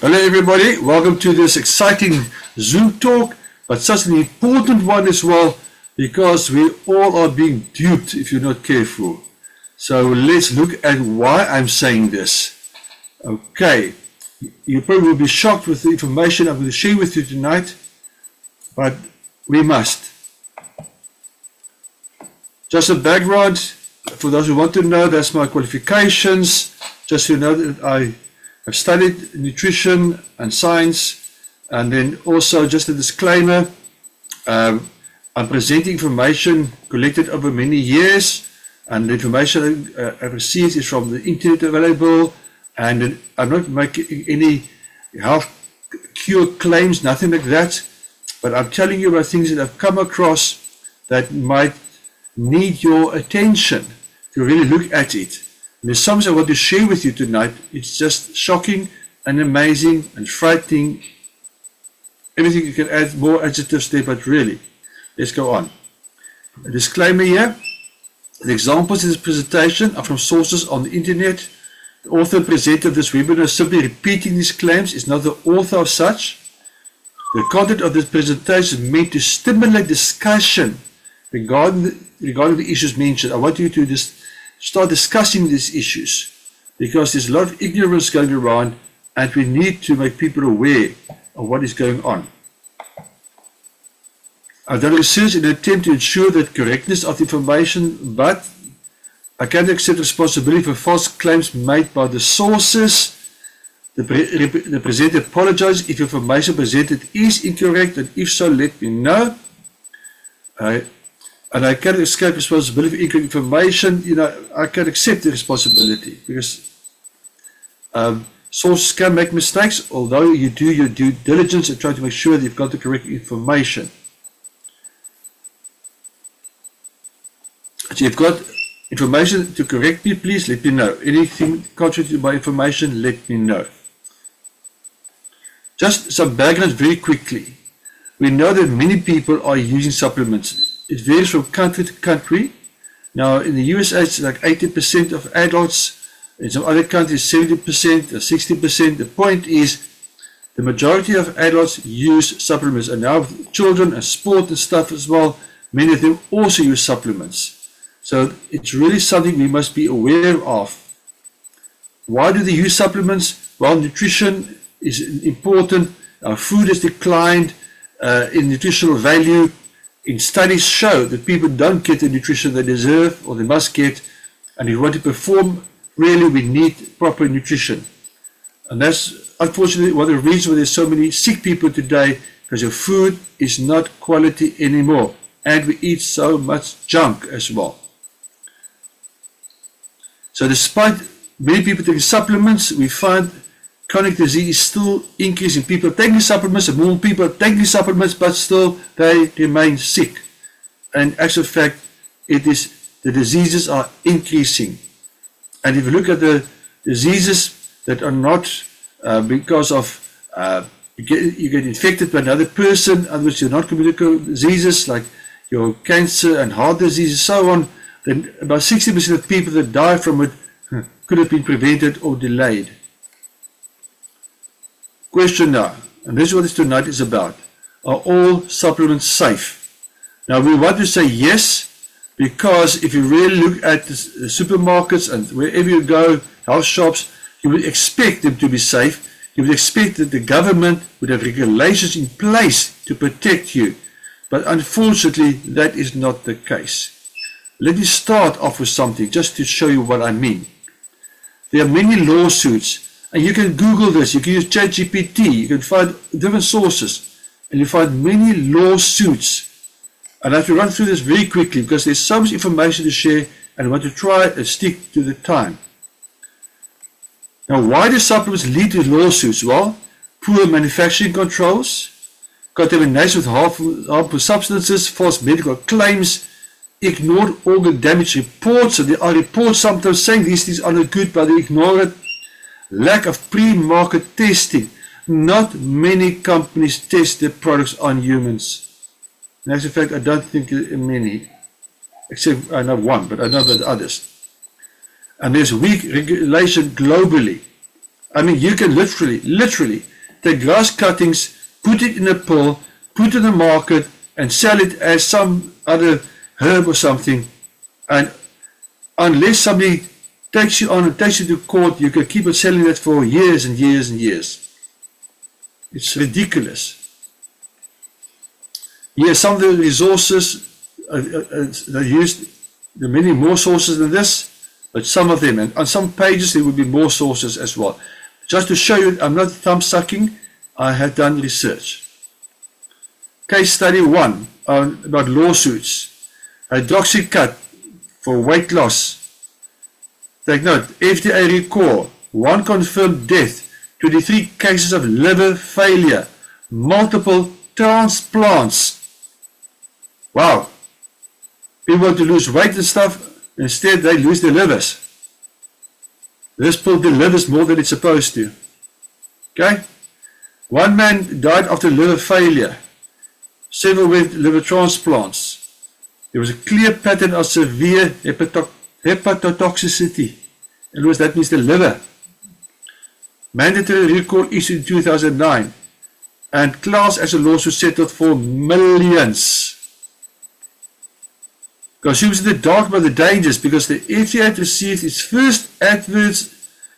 Hello everybody, welcome to this exciting Zoom talk, but such an important one as well because we all are being duped if you're not careful. So let's look at why I'm saying this. Okay, you probably will be shocked with the information I'm going to share with you tonight, but we must. Just a background, for those who want to know, that's my qualifications, just so you know that I've studied nutrition and science, and then also just a disclaimer, I'm presenting information collected over many years, and the information I've received is from the internet available, and I'm not making any health cure claims, nothing like that, but I'm telling you about things that I've come across that might need your attention to really look at it. There's something I want to share with you tonight. It's just shocking and amazing and frightening. Everything you can add more adjectives there, but really, let's go on. A disclaimer here. The examples in this presentation are from sources on the internet. The author and presenter of this webinar is simply repeating these claims, is not the author of such. The content of this presentation is meant to stimulate discussion regarding the issues mentioned. I want you to just start discussing these issues because there's a lot of ignorance going around and we need to make people aware of what is going on. I've done research in an attempt to ensure the correctness of the information, but I can't accept responsibility for false claims made by the sources. The presenter apologizes if information presented is incorrect, and if so, let me know. And I can't escape responsibility for incorrect information. I can't accept the responsibility because sources can make mistakes, although you do your due diligence and try to make sure that you've got the correct information. So you've got information to correct me, please let me know. Anything contrary to my information, let me know. Just some background very quickly. We know that many people are using supplements. It varies from country to country. Now, in the USA, it's like 80% of adults. In some other countries, 70% or 60%. The point is, the majority of adults use supplements. And now, with children and sport and stuff as well, many of them also use supplements. So, it's really something we must be aware of. Why do they use supplements? Well, nutrition is important. Our food has declined in nutritional value. In studies show that people don't get the nutrition they deserve or they must get, and if you want to perform, really we need proper nutrition. And that's unfortunately one of the reasons why there's so many sick people today, because your food is not quality anymore, and we eat so much junk as well. So despite many people taking supplements, we find chronic disease is still increasing. People taking supplements, and more people taking supplements, but still they remain sick. And as a fact, the diseases are increasing. And if you look at the diseases that are not because of you get infected by another person, in other words, your non-communicable diseases like your cancer and heart disease and so on, then about 60% of people that die from it could have been prevented or delayed. Question now, and this is what this tonight is about. Are all supplements safe? Now we want to say yes, because if you really look at the supermarkets and wherever you go, health shops, you would expect them to be safe. You would expect that the government would have regulations in place to protect you. But unfortunately, that is not the case. Let me start off with something just to show you what I mean. There are many lawsuits. And you can Google this, you can use ChatGPT, you can find different sources, and you find many lawsuits. And I have to run through this very quickly because there's so much information to share and I want to try and stick to the time. Now, why do supplements lead to lawsuits? Well, poor manufacturing controls, contamination with harmful substances, false medical claims, ignored organ damage reports. So there are reports sometimes saying these things are not good, but they ignore it. Lack of pre-market testing. Not many companies test their products on humans. In actual fact, I don't think many, except I know one, but I know about others. And there's weak regulation globally. I mean, you can literally take grass cuttings, put it in a pill, put it in the market, and sell it as some other herb or something. And unless somebody takes you on and takes you to court, you can keep on selling that for years and years and years. It's ridiculous. Yes, some of the resources are used. There are many more sources than this, but some of them, and on some pages there will be more sources as well. Just to show you, I'm not thumb sucking, I have done research. Case study 1 about lawsuits. Hydroxycut for weight loss. Take note, FDA recall, 1 confirmed death, 23 cases of liver failure, multiple transplants. Wow. People want to lose weight and stuff, instead they lose their livers. This pill delivers more than it's supposed to. Okay? 1 man died after liver failure. Several with liver transplants. There was a clear pattern of severe hepatotoxicity. In other words, that means the liver. Mandatory recall issued in 2009. And class as a lawsuit settled for millions. Consumers in the dark about the dangers because the FDA had received its first adverse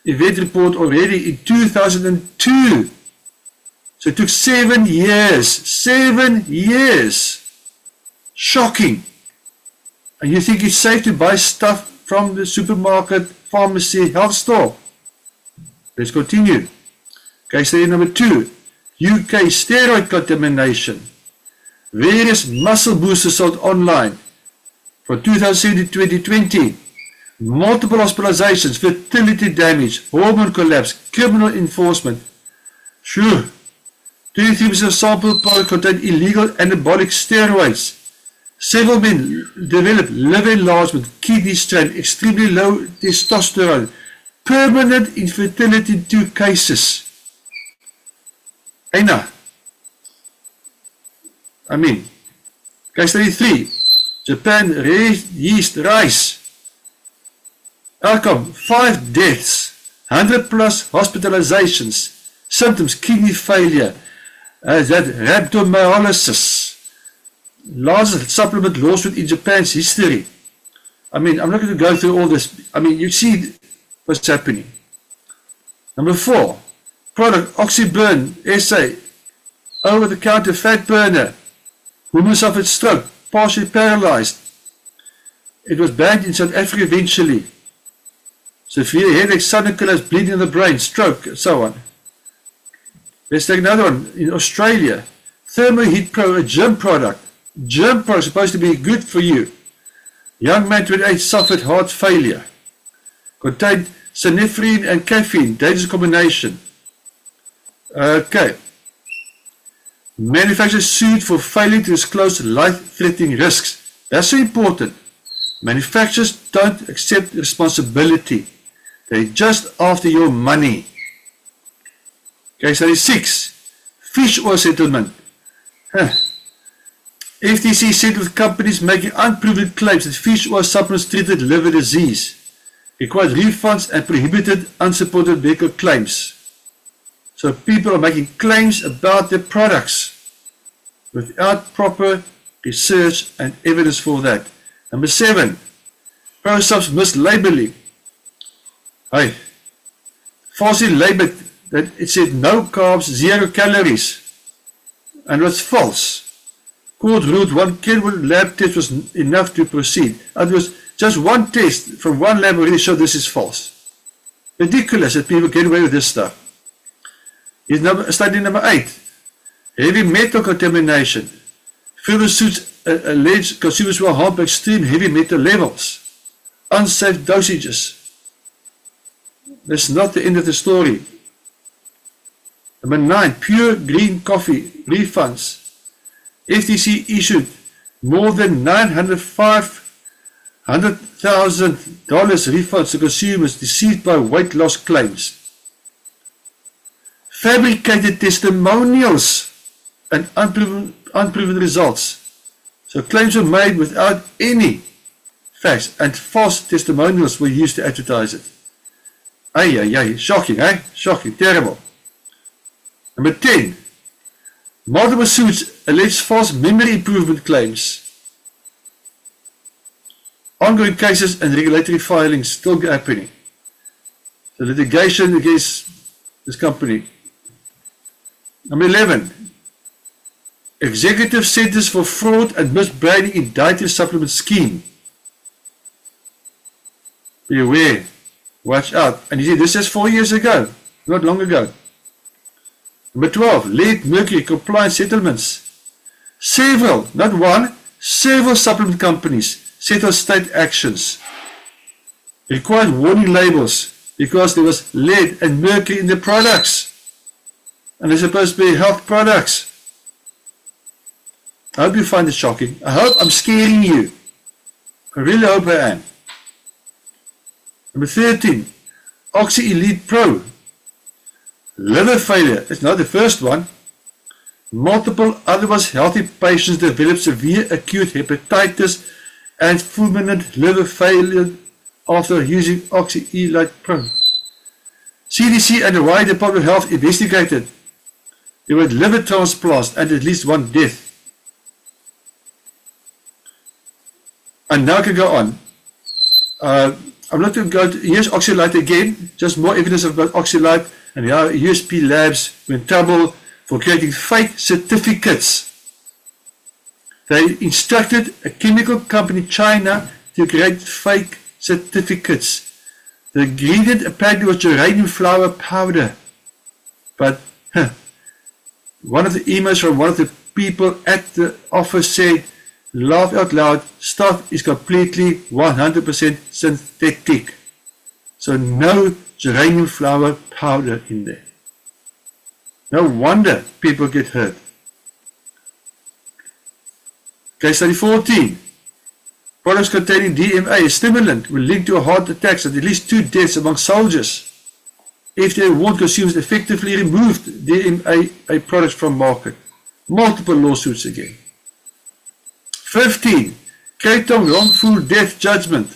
event report already in 2002. So it took 7 years. 7 years. Shocking. And you think it's safe to buy stuff from the supermarket, pharmacy, health store? Let's continue. Case study number 2. UK steroid contamination. Various muscle boosters sold online. From 2017 to 2020, multiple hospitalizations, fertility damage, hormone collapse, criminal enforcement. Sure. 23% of sample product contained illegal anabolic steroids. Several men developed liver enlargement, kidney strain, extremely low testosterone, permanent infertility in 2 cases. Aina. I mean, case study 3. Japan rare yeast rice. Outcome 5 deaths, 100 plus hospitalizations, symptoms kidney failure, that rhabdomyolysis. Largest supplement lawsuit in Japan's history. I mean, I'm not going to go through all this. I mean, you see what's happening. Number 4, product Oxyburn SA, over-the-counter fat burner. Woman suffered stroke, partially paralyzed. It was banned in South Africa eventually. Severe headache, sudden collapse, bleeding in the brain, stroke, and so on. Let's take another one. In Australia, Thermoheat Pro, a gym product. Gym product supposed to be good for you. Young man 28 suffered heart failure. Contained synephrine and caffeine, dangerous combination. Okay. Manufacturers sued for failing to disclose life-threatening risks. That's so important. Manufacturers don't accept responsibility. They're just after your money. Okay, study 6. Fish oil settlement. FTC settled companies making unproven claims that fish oil supplements treated liver disease, required refunds and prohibited unsupported medical claims. So people are making claims about their products without proper research and evidence for that. Number 7, ProSub's mislabeling. Hey, falsely labeled that it said no carbs, 0 calories, and it was false. Court ruled 1 credible lab test was enough to proceed. It was just 1 test from 1 lab already showed this is false. Ridiculous that people get away with this stuff. Here's study number 8. Heavy metal contamination. Further suits allege consumers were harmed by extreme heavy metal levels. Unsafe dosages. That's not the end of the story. Number 9. Pure green coffee refunds. FTC issued more than $905,000 refunds to consumers deceived by weight loss claims. Fabricated testimonials and unproven results. So claims were made without any facts, and false testimonials were used to advertise it. Ay, shocking, eh? Shocking, terrible. Number 10. Multiple suits allege false memory improvement claims. Ongoing cases and regulatory filings still happening. The litigation against this company. Number 11. Executive Centers for Fraud and Misbranding in Dietary Supplement Scheme. Beware. Watch out. And you see, this is 4 years ago, not long ago. Number 12. Lead mercury compliance settlements. Several, not one, several supplement companies settled state actions. Required warning labels because there was lead and mercury in the products. And they're supposed to be health products. I hope you find it shocking. I hope I'm scaring you. I really hope I am. Number 13. Oxy Elite Pro. Liver failure. It's not the first one. Multiple otherwise healthy patients develop severe acute hepatitis and fulminant liver failure after using Oxy Elite Pro. CDC and the wider public health investigated. There were liver transplants and at least one death. And now I can go on. I'm not going to go to, here's Oxylite again, just more evidence about Oxylite and how USP Labs were in trouble for creating fake certificates. They instructed a chemical company in China to create fake certificates. The ingredient apparently was geranium flower powder. But one of the emails from one of the people at the office said, laugh out loud, stuff is completely 100% synthetic. So no geranium flower powder in there. No wonder people get hurt. Case study 14. Products containing DMA, a stimulant, will link to heart attacks and at least 2 deaths among soldiers. FDA warned consumers effectively removed DMA products from market. Multiple lawsuits again. 15. Kratom wrongful death judgment.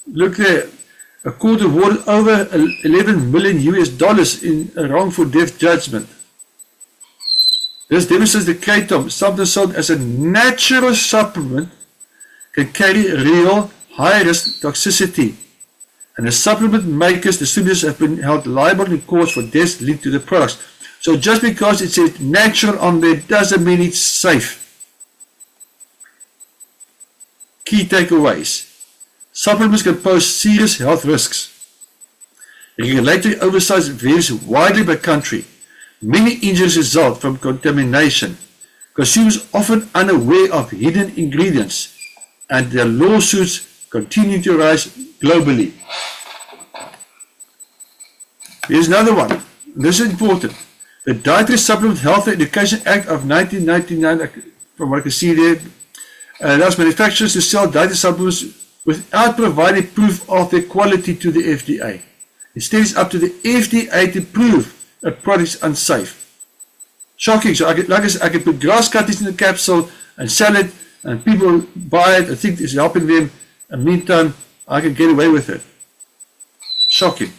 Look there. A court awarded over 11 million US dollars in a wrongful death judgment. This demonstrates that Kratom, something sold as a natural supplement, can carry real high-risk toxicity. And the supplement makers, distributors, have been held liable in courts for deaths linked to the products. So just because it says natural on there doesn't mean it's safe. Key takeaways. Supplements can pose serious health risks. Regulatory oversight varies widely by country. Many injuries result from contamination. Consumers often unaware of hidden ingredients, and their lawsuits continue to rise globally. Here's another one. This is important. The Dietary Supplement Health and Education Act of 1999, from what I can see there, allows manufacturers to sell dietary supplements without providing proof of their quality to the FDA. Instead, it's up to the FDA to prove a product is unsafe. Shocking. So I can put grass cuttings in the capsule and sell it, and people buy it and think it's helping them. In the meantime, I can get away with it. Shocking.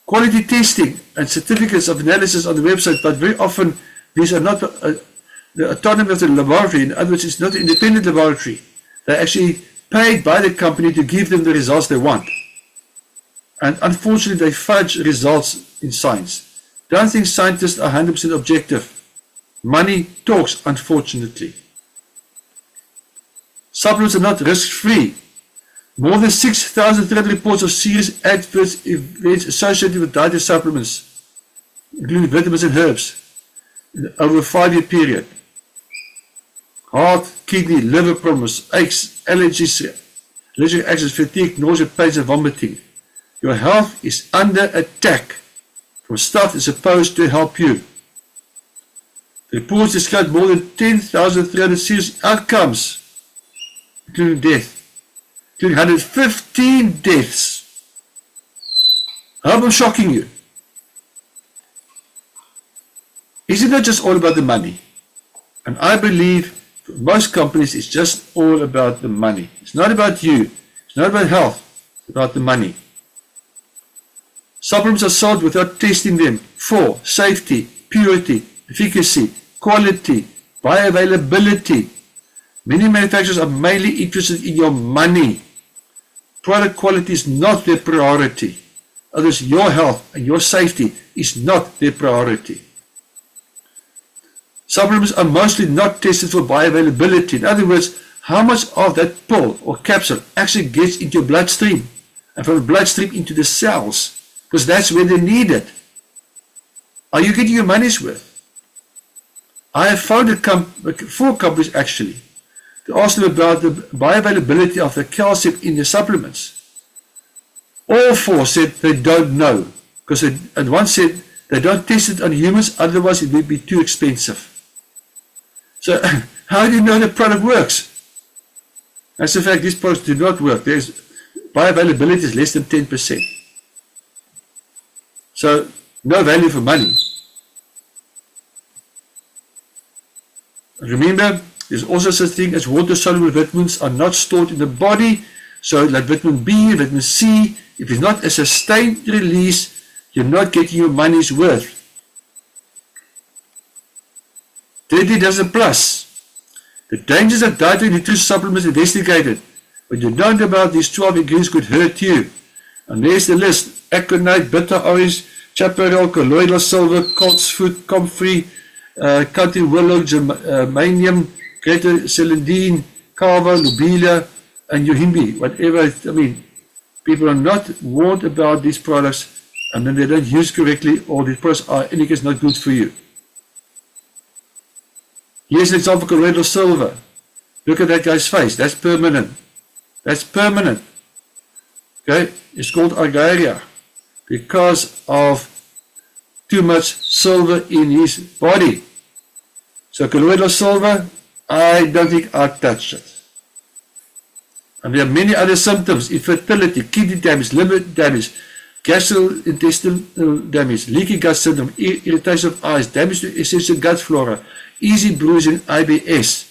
Quality testing and certificates of analysis on the website, but very often these are not the autonomy of the laboratory. In other words, it's not an independent laboratory. They're actually paid by the company to give them the results they want. And unfortunately, they fudge results in science. Don't think scientists are 100% objective. Money talks, unfortunately. Supplements are not risk-free. More than 6,300 reports of serious adverse events associated with dietary supplements, including vitamins and herbs, over a 5-year period. Heart, kidney, liver problems, aches, allergies, allergic reactions, fatigue, nausea, pains, and vomiting. Your health is under attack from stuff that's supposed to help you. The reports described more than 10,300 serious outcomes, including death, including 115 deaths. I hope I'm shocking you. Is it not just all about the money? And I believe for most companies it's just all about the money. It's not about you. It's not about health. It's about the money. Supplements are sold without testing them for safety, purity, efficacy, quality, bioavailability. Many manufacturers are mainly interested in your money. Product quality is not their priority. Others, your health and your safety is not their priority. Supplements are mostly not tested for bioavailability. In other words, how much of that pill or capsule actually gets into your bloodstream and from the bloodstream into the cells, because that's where they need it. Are you getting your money's worth? I have found 4 companies actually to ask them about the bioavailability of the calcium in the supplements. All 4 said they don't know, because and one said they don't test it on humans, otherwise it would be too expensive. So how do you know the product works? That's the fact, these products do not work. Bioavailability is less than 10%. So no value for money. Remember, there's also such thing as water-soluble vitamins are not stored in the body. So like vitamin B, vitamin C, if it's not a sustained release, you're not getting your money's worth. Thirdly, there's a plus. The dangers of dietary nutrition supplements investigated. What you don't know about these 12 ingredients could hurt you. And there's the list. Aconite, bitter orange, chaparral, colloidal silver, coltsfoot, comfrey, country willow, germanium, greater celandine, kava, lobelia, and yohimbe. Whatever, I mean, people are not warned about these products, and then they don't use correctly, or these products are, in any case, not good for you. Here's an example of colloidal silver. Look at that guy's face. That's permanent. That's permanent. Okay? It's called argyria because of too much silver in his body. So colloidal silver, I don't think I'd touch it. And there are many other symptoms: infertility, kidney damage, liver damage, gastrointestinal damage, leaky gut syndrome, irritation of eyes, damage to essential gut flora, easy bruising, IBS.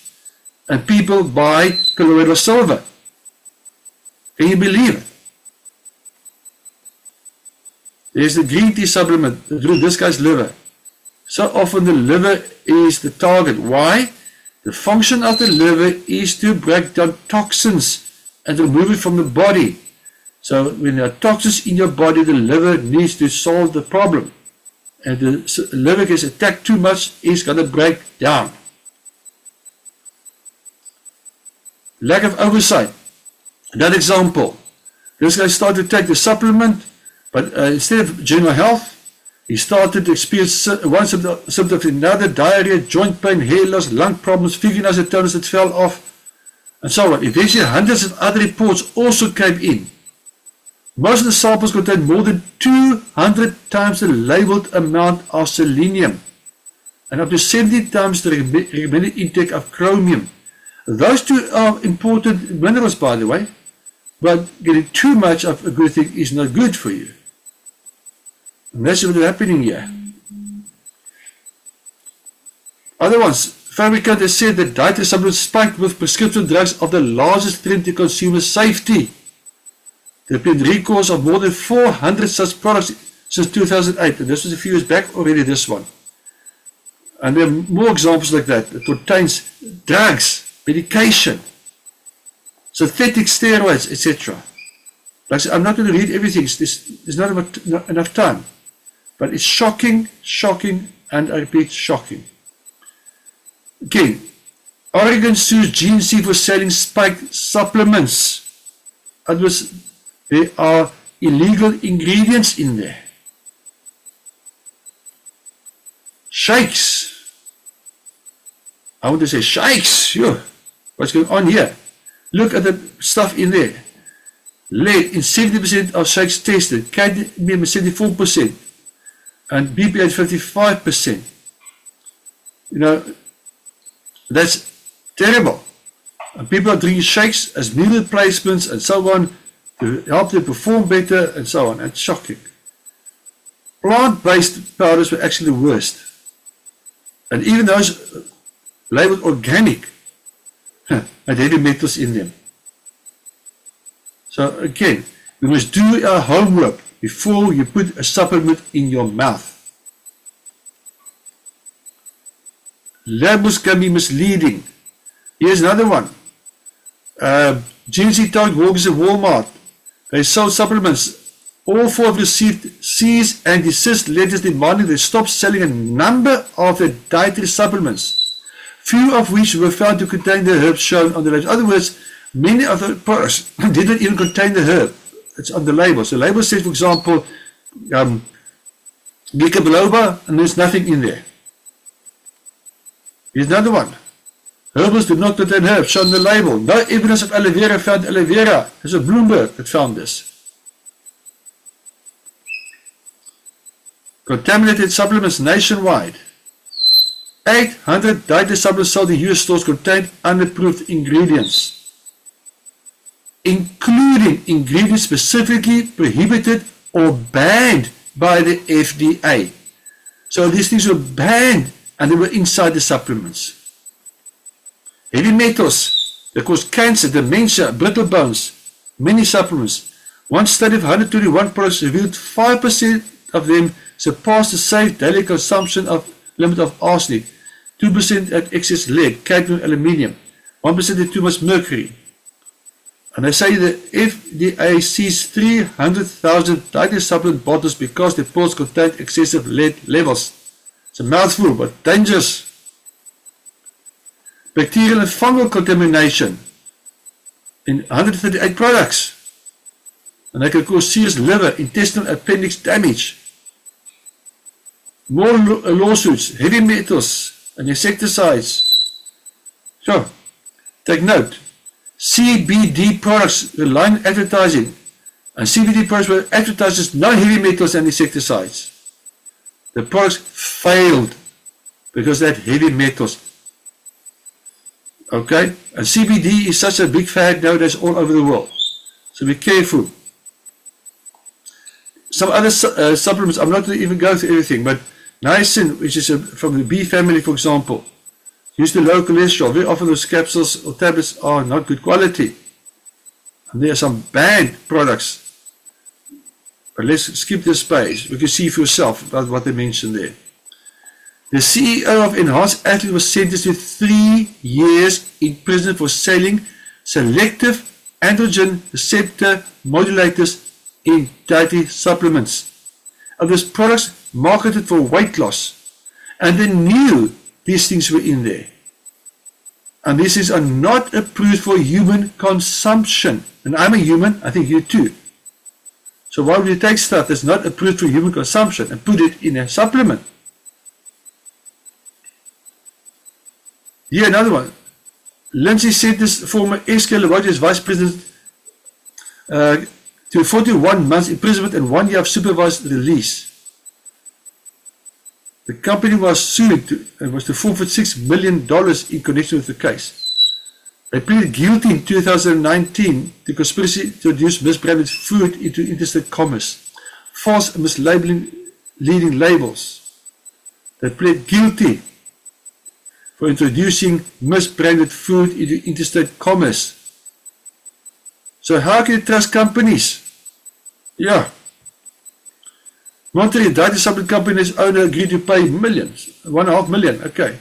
And people buy colloidal silver. Can you believe it? There's the green tea supplement through this guy's liver. So often the liver is the target. Why? The function of the liver is to break down toxins and remove it from the body. So when there are toxins in your body, the liver needs to solve the problem. And the liver gets attacked too much, it's going to break down. Lack of oversight. That example. This guy started to take the supplement, but instead of general health, he started to experience one symptom of another: diarrhea, joint pain, hair loss, lung problems, fingernails and toenails that fell off, and so on. Eventually, hundreds of other reports also came in. Most of the samples contained more than 200 times the labeled amount of selenium and up to 70 times the recommended intake of chromium. Those two are important minerals, by the way, but getting too much of a good thing is not good for you. And that's what's happening here. Other ones, fabricants have said that dietary supplements spiked with prescription drugs are the largest threat to consumer safety. There have been recalls of more than 400 such products since 2008, and this was a few years back already, this one. And there are more examples like that. It contains drugs, medication, synthetic steroids, etc. Like I said, I'm not going to read everything, there's not enough time. But it's shocking, shocking, and I repeat, shocking. Again, Oregon sues GNC for selling spiked supplements. Otherwise, there are illegal ingredients in there. Shakes. I want to say shakes. Sure. What's going on here? Look at the stuff in there. Lead in 70% of shakes tested, cadmium 74%, and BPA 55%. You know, that's terrible. And people are drinking shakes as meal replacements and so on to help them perform better and so on. It's shocking. Plant-based powders were actually the worst. And even those labeled organic had heavy metals in them. So again, we must do our homework before you put a supplement in your mouth. Labels can be misleading. Here's another one. GNC, Target, Walgreens and Walmart. They sell supplements. All four have received cease and desist letters demanding they stop selling a number of the dietary supplements, few of which were found to contain the herb shown on the label. In other words, many of the products did not even contain the herb. It's on the label. So the label says, for example, ginkgo biloba, and there's nothing in there. Here's another one. Herbals do not contain herbs, shown on the label. No evidence of aloe vera found aloe vera. There's a Bloomberg that found this. Contaminated supplements nationwide. 800 dietary supplements sold in US stores contained unapproved ingredients, including ingredients specifically prohibited or banned by the FDA. So these things were banned and they were inside the supplements. Heavy metals that cause cancer, dementia, brittle bones, many supplements. One study of 121 products revealed 5% of them surpassed the safe daily consumption of limit of arsenic, 2% at excess lead, cadmium, aluminium, 1% at too much mercury. And they say the FDA seized 300,000 dietary supplement bottles because the pills contained excessive lead levels. It's a mouthful, but dangerous. Bacterial and fungal contamination in 138 products. And they can cause serious liver, intestinal, appendix damage. More lawsuits, heavy metals and insecticides. So, take note. CBD products rely on advertising, and CBD products were advertised as no heavy metals and insecticides. The products failed because they had heavy metals. Okay, and CBD is such a big fad nowadays all over the world. So be careful. Some other supplements, I'm not going to even go through everything, but niacin, which is from the bee family, for example, used to low cholesterol. Very often those capsules or tablets are not good quality. And there are some banned products. But let's skip this page. You can see for yourself about what they mentioned there. The CEO of Enhanced Athlete was sentenced to 3 years in prison for selling selective androgen receptor modulators in dietary supplements. Of those products marketed for weight loss. And they knew these things were in there. And these things are not approved for human consumption. And I'm a human, I think you too. So why would you take stuff that's not approved for human consumption and put it in a supplement? Here another one. Lindsay sentenced former SK Laboratories vice president to 41 months imprisonment and 1 year of supervised release. The company was sued and was to forfeit $6 million in connection with the case. They pleaded guilty in 2019 to conspiracy to introduce misbranded food into interstate commerce, false and misleading labels. They pleaded guilty for introducing misbranded food into interstate commerce. So how can you trust companies? Yeah. Monterey Dietary Supplement Company's owner agreed to pay millions, $1.5 million, okay.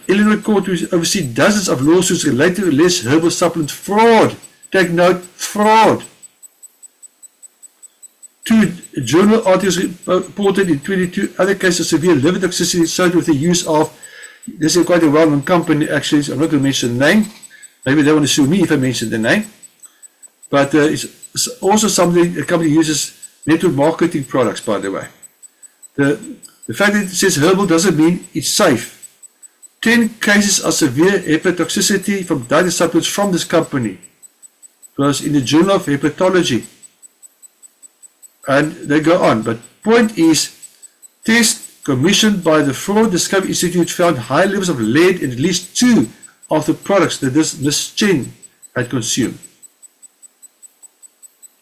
Illinois court will oversee dozens of lawsuits related to less herbal supplement fraud. Take note, fraud. 2 journal articles reported in 22 other cases of severe liver toxicity associated with the use of, this is quite a well-known company actually, so I'm not going to mention the name. Maybe they want to sue me if I mention the name. But it's also something the company uses network marketing products, by the way. The fact that it says herbal doesn't mean it's safe. 10 cases of severe hepatotoxicity from dietary supplements from this company. It was in the Journal of Hepatology. And they go on. But point is, tests commissioned by the Fraud Discovery Institute found high levels of lead in at least 2 of the products that Ms. Chen had consumed.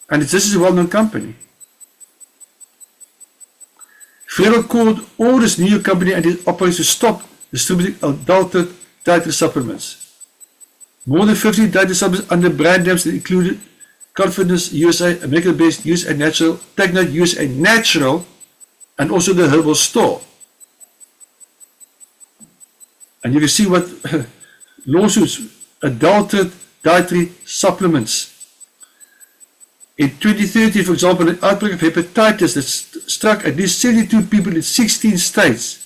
And this is a well-known company. Federal court orders New York company and its operators to stop distributing adulterated dietary supplements. More than 50 dietary supplements under brand names that included Confidence USA, American Best, USA Natural, take note USA Natural, and also the herbal store. And you can see what lawsuits, adulterated dietary supplements. In 2013, for example, an outbreak of hepatitis that struck at least 72 people in 16 states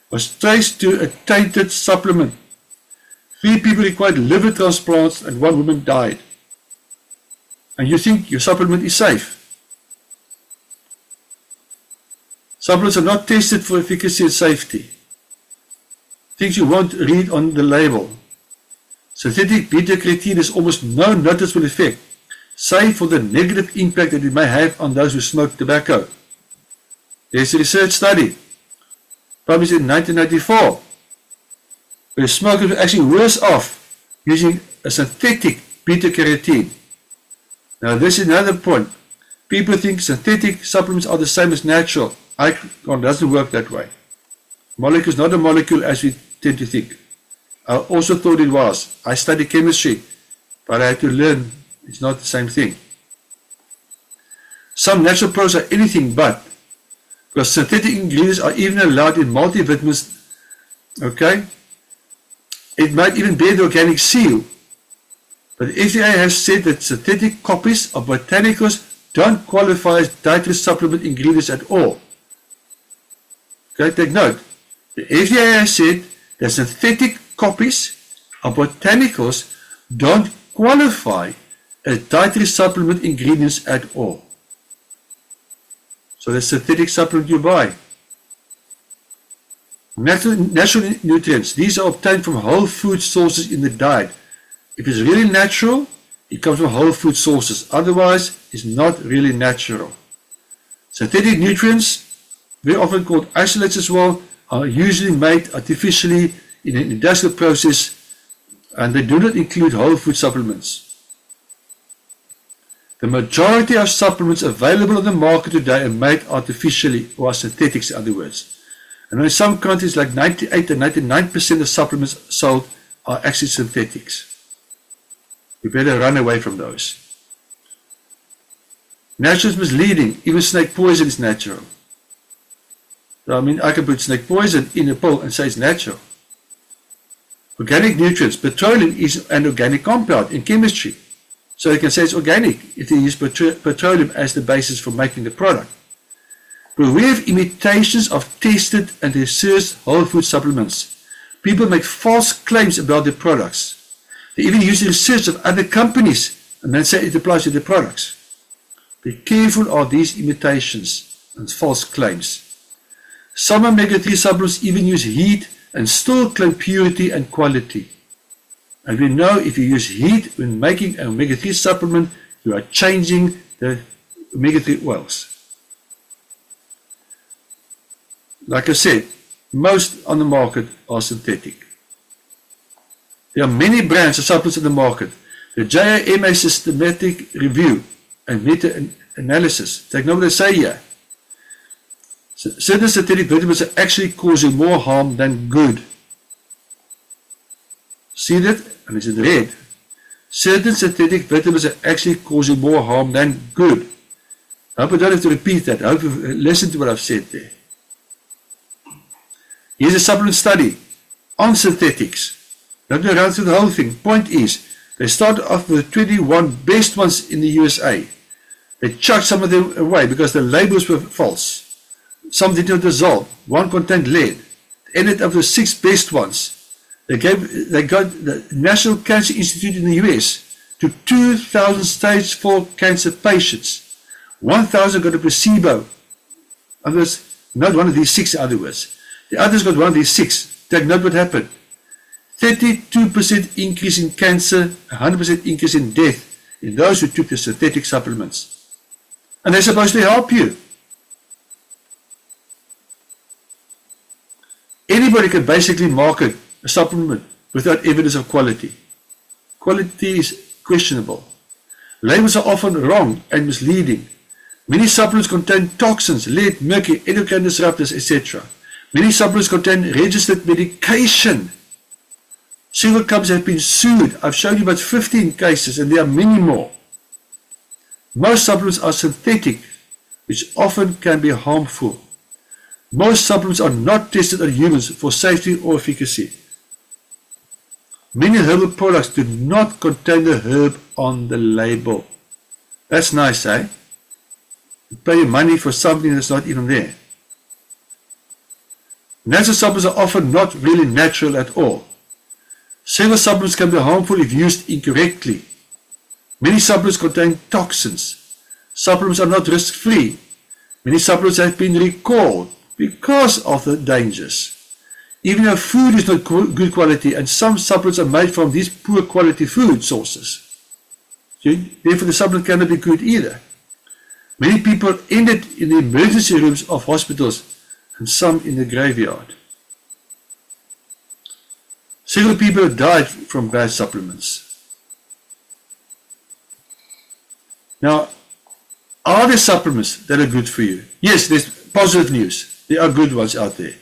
was traced to a tainted supplement. 3 people required liver transplants and 1 woman died. And you think your supplement is safe. Supplements are not tested for efficacy and safety. Things you won't read on the label. Synthetic beta-carotene has almost no noticeable effect, save for the negative impact that it may have on those who smoke tobacco. There's a research study published in 1994 where smokers were actually worse off using a synthetic beta-carotene. Now this is another point. People think synthetic supplements are the same as natural. It doesn't work that way. Molecule is not a molecule as we tend to think. I also thought it was. I studied chemistry, but I had to learn it's not the same thing. Some natural products are anything but, because synthetic ingredients are even allowed in multivitamins. Okay? It might even bear the organic seal. But the FDA has said that synthetic copies of botanicals don't qualify as dietary supplement ingredients at all. Okay, take note. The FDA has said that synthetic copies of botanicals don't qualify as dietary supplement ingredients at all. So the synthetic supplement you buy. Natural nutrients. These are obtained from whole food sources in the diet. If it's really natural, it comes from whole food sources. Otherwise, it's not really natural. Synthetic nutrients, very often called isolates as well, are usually made artificially in an industrial process, and they do not include whole food supplements. The majority of supplements available on the market today are made artificially, or synthetics in other words. And in some countries, like 98 to 99% of supplements sold are actually synthetics. You better run away from those. Natural is misleading. Even snake poison is natural. So, I mean, I can put snake poison in a pill and say it's natural. Organic nutrients. Petroleum is an organic compound in chemistry. So you can say it's organic if you use petroleum as the basis for making the product. But we have imitations of tested and researched whole food supplements. People make false claims about their products. They even use the research of other companies and then say it applies to their products. Be careful of these imitations and false claims. Some omega-3 supplements even use heat and still claim purity and quality. And we know if you use heat when making an omega-3 supplement, you are changing the omega-3 oils. Like I said, most on the market are synthetic. There are many brands of supplements in the market. The JAMA systematic review and meta-analysis. Take note what they say here. Certain synthetic vitamins are actually causing more harm than good. See that? And it's in red. Certain synthetic vitamins are actually causing more harm than good. I hope I don't have to repeat that. I hope you've listened to what I've said there. Here's a supplement study on synthetics. Not going to run through the whole thing. Point is, they started off with the 21 best ones in the USA. They chucked some of them away because the labels were false. Some did not dissolve. One contained lead. They ended up with 6 best ones. They got the National Cancer Institute in the US to 2,000 stage 4 cancer patients. 1,000 got a placebo. Others, not one of these 6, in other words. The others got one of these 6. Take note what happened. 32% increase in cancer, 100% increase in death in those who took the synthetic supplements. And they're supposed to help you. Anybody can basically market a supplement without evidence of quality. Quality is questionable. Labels are often wrong and misleading. Many supplements contain toxins, lead, mercury, endocrine disruptors, etc. Many supplements contain registered medication. Several companies have been sued. I've shown you about 15 cases and there are many more. Most supplements are synthetic, which often can be harmful. Most supplements are not tested on humans for safety or efficacy. Many herbal products do not contain the herb on the label. That's nice, eh? You pay money for something that's not even there. Natural supplements are often not really natural at all. Several supplements can be harmful if used incorrectly. Many supplements contain toxins. Supplements are not risk-free. Many supplements have been recalled because of the dangers. Even though food is not good quality, and some supplements are made from these poor quality food sources. So, therefore, the supplement cannot be good either. Many people ended in the emergency rooms of hospitals, and some in the graveyard. Several people have died from bad supplements. Now, are there supplements that are good for you? Yes, there's positive news. There are good ones out there.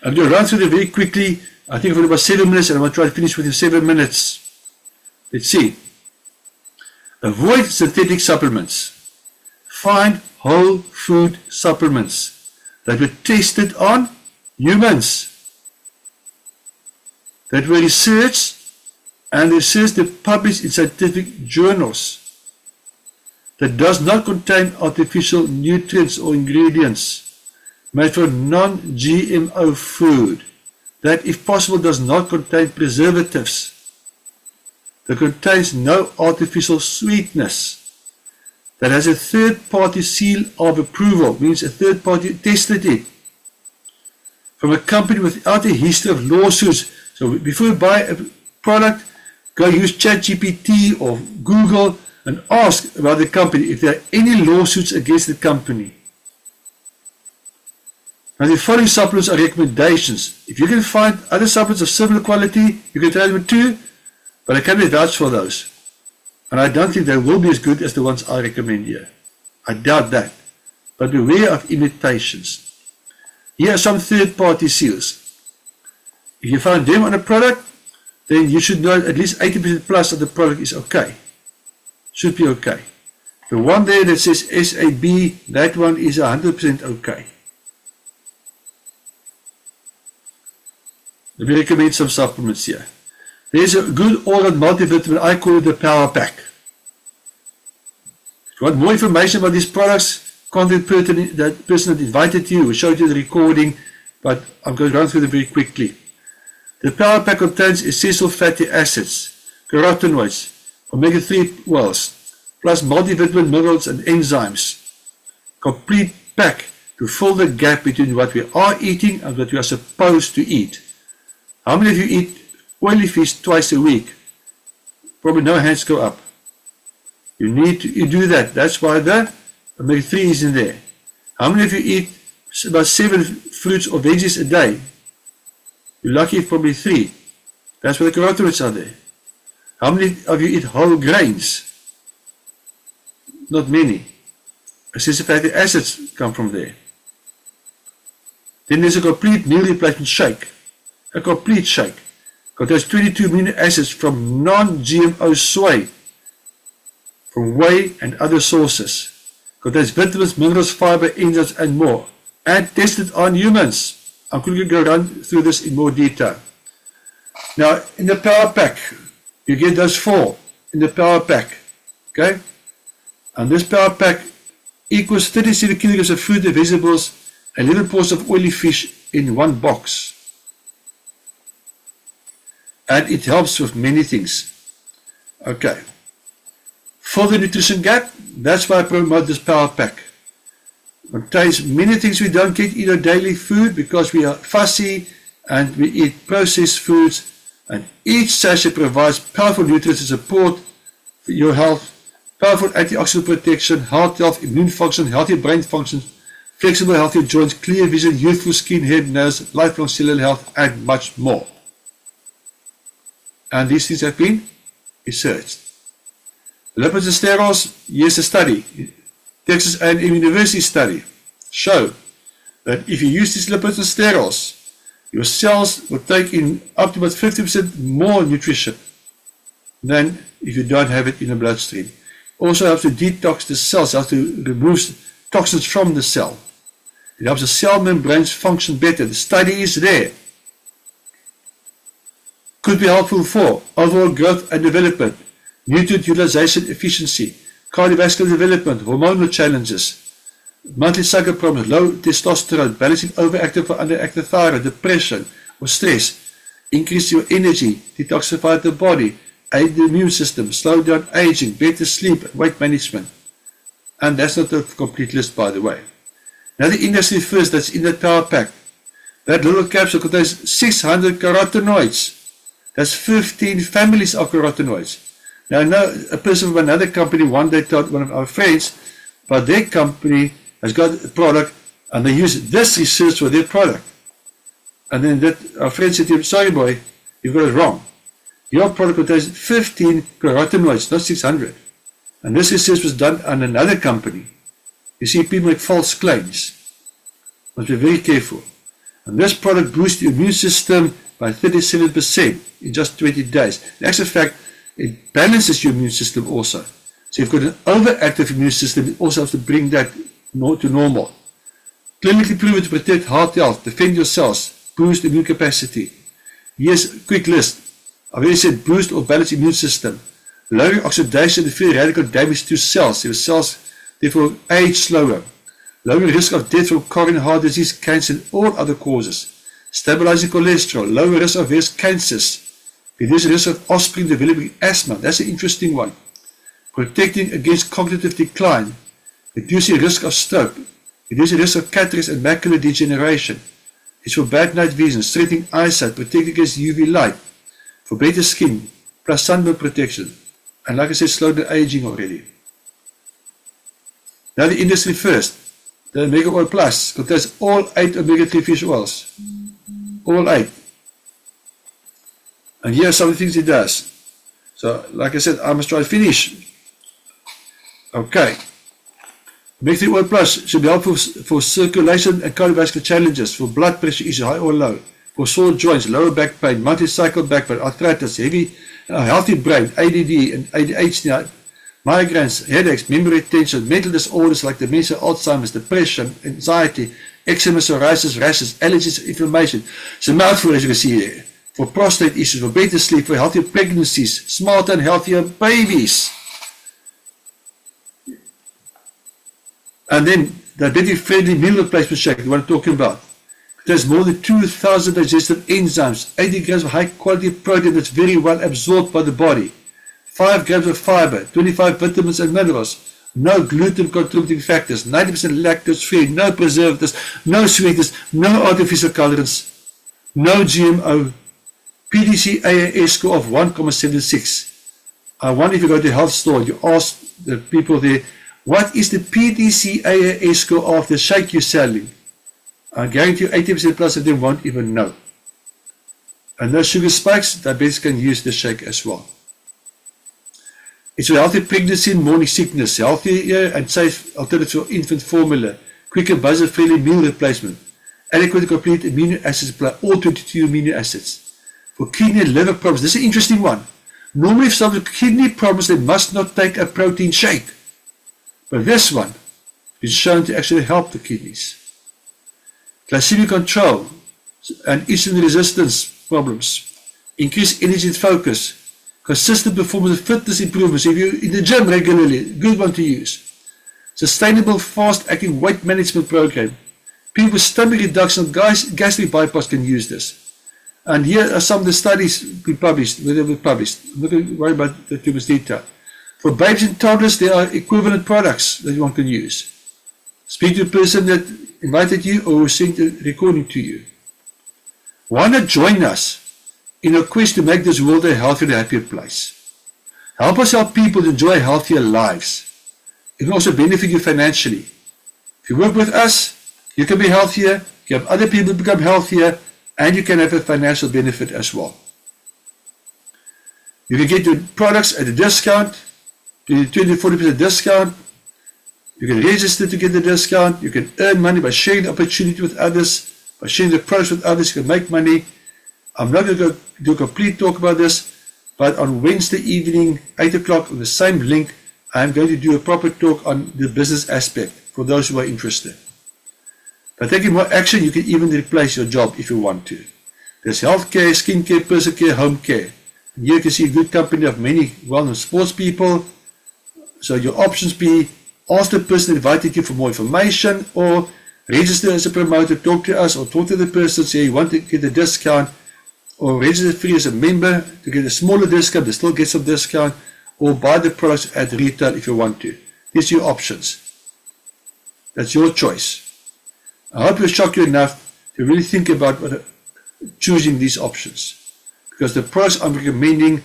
I'm going to run through them very quickly. I think for about 7 minutes, and I'm going to try to finish within 7 minutes. Let's see. Avoid synthetic supplements. Find whole food supplements that were tested on humans, that were researched, and research they published in scientific journals, that does not contain artificial nutrients or ingredients, made from non-GMO food, that if possible does not contain preservatives, that contains no artificial sweetness, that has a third-party seal of approval, means a third party tested it, from a company without a history of lawsuits. So before you buy a product, go use ChatGPT or Google and ask about the company if there are any lawsuits against the company. Now the following supplements are recommendations. If you can find other supplements of similar quality, you can try them too, but I can't vouch for those. And I don't think they will be as good as the ones I recommend here. I doubt that. But beware of imitations. Here are some third-party seals. If you find them on a product, then you should know at least 80% plus of the product is okay. Should be okay. The one there that says SAB, that one is 100% okay. Let me recommend some supplements here. There's a good all-round multivitamin, I call it the Power Pack. If you want more information about these products, contact that person that invited you, will show you the recording, but I'm going to run through them very quickly. The Power Pack contains essential fatty acids, carotenoids, omega-3 oils, plus multivitamin minerals and enzymes. Complete pack to fill the gap between what we are eating and what we are supposed to eat. How many of you eat oily fish twice a week? Probably no hands go up. You need to do that. That's why the omega-3 is in there. How many of you eat about 7 fruits or veggies a day? You're lucky if probably 3. That's why the carotenoids are there. How many of you eat whole grains? Not many. Essential fatty acids come from there. Then there's a complete meal replacement shake. A complete shake. Contains 22 amino acids from non-GMO soy, from whey and other sources. Contains vitamins, minerals, fiber, enzymes and more. And tested on humans. I'm going to go run through this in more detail. Now, in the Power Pack, you get those 4 in the Power Pack. Okay? And this Power Pack equals 37 kilograms of fruit and vegetables, 11 pounds of oily fish in one box. And it helps with many things. Okay. For the nutrition gap, that's why I promote this Power Pack. It contains many things we don't get in our daily food because we are fussy and we eat processed foods, and each sachet provides powerful nutrients to support your health, powerful antioxidant protection, heart health, immune function, healthy brain function, flexible healthy joints, clear vision, youthful skin, hair, nails, lifelong cellular health, and much more. And these things have been researched. Lipids and sterols, here's a study. Texas A&M University study show that if you use these lipids and sterols, your cells will take in up to about 50% more nutrition than if you don't have it in the bloodstream. Also helps to detox the cells, helps to remove toxins from the cell. It helps the cell membranes function better. The study is there. Could be helpful for overall growth and development, nutrient utilization efficiency, cardiovascular development, hormonal challenges, monthly cycle problems, low testosterone, balancing overactive or underactive thyroid, depression or stress, increase your energy, detoxify the body, aid the immune system, slow down aging, better sleep, weight management. And that's not a complete list, by the way. Now the industry first that's in the power pack. That little capsule contains 600 carotenoids. That's 15 families of carotenoids. Now I know a person from another company one day told one of our friends, but their company has got a product and they use this research for their product. And then our friend said to him, sorry boy, you've got it wrong. Your product contains 15 carotenoids, not 600. And this research was done on another company. You see, people make false claims. Must be very careful. And this product boosts the immune system by 37% in just 20 days. In actual fact, it balances your immune system also. So you've got an overactive immune system, it also has to bring that to normal. Clinically proven to protect heart health, defend your cells, boost immune capacity. Here's a quick list. I've already said boost or balance immune system. Lowering oxidation and free radical damage to cells. Your cells therefore age slower. Lowering risk of death from coronary heart disease, cancer and all other causes. Stabilizing cholesterol. Lower risk of various cancers. Reduce the risk of offspring developing asthma. That's an interesting one. Protecting against cognitive decline. Reducing risk of stroke. Reducing risk of cataracts and macular degeneration. It's for bad night vision, strengthening eyesight, protecting against UV light. For better skin, plus sunburn protection. And like I said, slow down aging already. Now the industry first. The Omega Oil Plus contains all 8 omega-3 fish oils. All 8. And here are some of the things it does. So, like I said, I must try to finish. Okay. Omega-3 Oil Plus should be helpful for circulation and cardiovascular challenges, for blood pressure issues, high or low, for sore joints, lower back pain, multi-cycle back pain, arthritis, healthy brain, ADD and ADHD, migraines, headaches, memory retention, mental disorders like dementia, Alzheimer's, depression, anxiety, eczema, psoriasis, rashes, allergies, inflammation. It's a mouthful, as you can see here. For prostate issues, for better sleep, for healthier pregnancies, smarter and healthier babies. And then, diabetic-friendly meal replacement shake, the one I'm talking about. There's more than 2,000 digestive enzymes, 80 grams of high-quality protein that's very well absorbed by the body, 5 grams of fiber, 25 vitamins and minerals, no gluten contributing factors, 90% lactose-free, no preservatives, no sweeteners, no artificial colorants, no GMO, PDC AAS score of 1.76. I wonder if you go to the health store, you ask the people there, what is the PDC AAS score of the shake you're selling? I guarantee you 80% plus of them won't even know. And no sugar spikes, diabetics can use the shake as well. It's for healthy pregnancy and morning sickness, healthier and safe alternative for infant formula, quicker buzzer-friendly meal replacement, adequate and complete amino acid supply, all 22 amino acids. For kidney and liver problems, this is an interesting one. Normally if someone has kidney problems, they must not take a protein shake. But this one is shown to actually help the kidneys. Glycemic control and insulin resistance problems, increased energy and focus, consistent performance and fitness improvements. If you're in the gym regularly, good one to use. Sustainable fast-acting weight management program. People with stomach reduction and gastric bypass can use this. And here are some of the studies we published, where they were published. I'm not going to worry about the too much detail. For babies and toddlers, there are equivalent products that one can use. Speak to the person that invited you or who sent a recording to you. Why not join us in a quest to make this world a healthier and happier place? Help us help people to enjoy healthier lives. It can also benefit you financially. If you work with us, you can be healthier, you have other people become healthier, and you can have a financial benefit as well. You can get your products at a discount, 20-40% discount. You can register to get the discount. You can earn money by sharing the opportunity with others, by sharing the products with others. You can make money. I'm not going to do a complete talk about this, but on Wednesday evening, 8 o'clock, on the same link, I'm going to do a proper talk on the business aspect for those who are interested. By taking more action, you can even replace your job if you want to. There's healthcare, skincare, personal care, home care. And here you can see a good company of many well-known sports people. So your options be ask the person invited you for more information, or register as a promoter, talk to us, or talk to the person, say you want to get a discount, or register free as a member to get a smaller discount, but still get some discount, or buy the products at retail if you want to. These are your options. That's your choice. I hope it shocked you enough to really think about choosing these options. Because the products I'm recommending,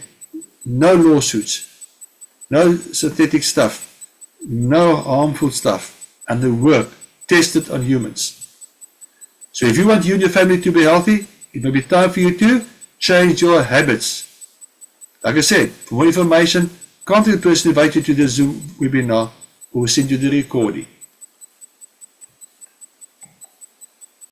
no lawsuits, no synthetic stuff, no harmful stuff, and the work tested on humans. So if you want you and your family to be healthy, it may be time for you to change your habits. Like I said, for more information, contact the person who invited you to the Zoom webinar, who will send you the recording.